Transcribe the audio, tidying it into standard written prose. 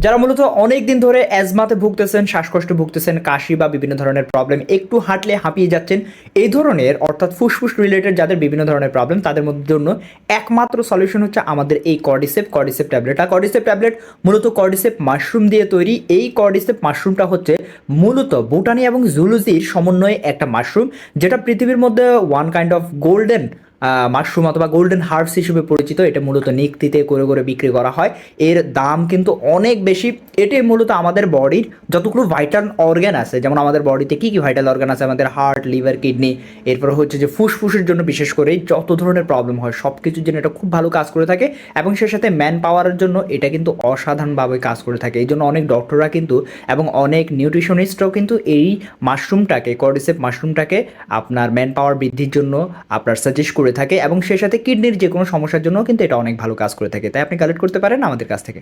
যারা মূলত অনেক দিন ধরে অ্যাজমাতে ভুগতেছেন, শ্বাসকষ্টে ভুগতেছেন, কাশি বা বিভিন্ন ধরনের প্রবলেম, একটু হাঁটলে হাঁপিয়ে যাচ্ছেন, এই ধরনের অর্থাৎ ফুসফুস রিলেটেড যাদের বিভিন্ন ধরনের প্রবলেম তাদের মধ্যে জন্য একমাত্র সলিউশন হচ্ছে আমাদের এই কর্ডিসেপ ট্যাবলেট। আর কর্ডিসেপ ট্যাবলেট মূলত কর্ডিসেপ মাশরুম দিয়ে তৈরি। এই কর্ডিসেপ মাশরুমটা হচ্ছে মূলত বোটানি এবং জুলজির সমন্বয়ে একটা মাশরুম, যেটা পৃথিবীর মধ্যে one kind of golden mushroom অথবা গোল্ডেন হার্বস হিসেবে পরিচিত। এটা মূলত নিক্তিতে করে করে বিক্রি করা হয়। এর দাম কিন্তু অনেক বেশি। এটি মূলত আমাদের বডির যতগুলো ভাইটাল অর্গান আছে, যেমন আমাদের বডিতে কী কী ভাইটাল অর্গান আছে, আমাদের হার্ট, লিভার, কিডনি, এরপর হচ্ছে যে ফুসফুসের জন্য বিশেষ করে যত ধরনের প্রবলেম হয় সব কিছুর জন্য এটা খুব ভালো কাজ করে থাকে। এবং সে সাথে ম্যান পাওয়ারের জন্য এটা কিন্তু অসাধারণভাবে কাজ করে থাকে। এই জন্য অনেক ডক্টররা কিন্তু এবং অনেক নিউট্রিশনিস্টরাও কিন্তু এই মাশরুমটাকে, কর্ডিসেপ মাশরুমটাকে আপনার ম্যান পাওয়ার বৃদ্ধির জন্য আপনার সাজেস্ট করে থাকে। এবং সে সাথে কিডনির যে কোনো সমস্যার জন্য কিন্তু এটা অনেক ভালো কাজ করে থাকে। তাই আপনি কালেক্ট করতে পারেন আমাদের কাছ থেকে।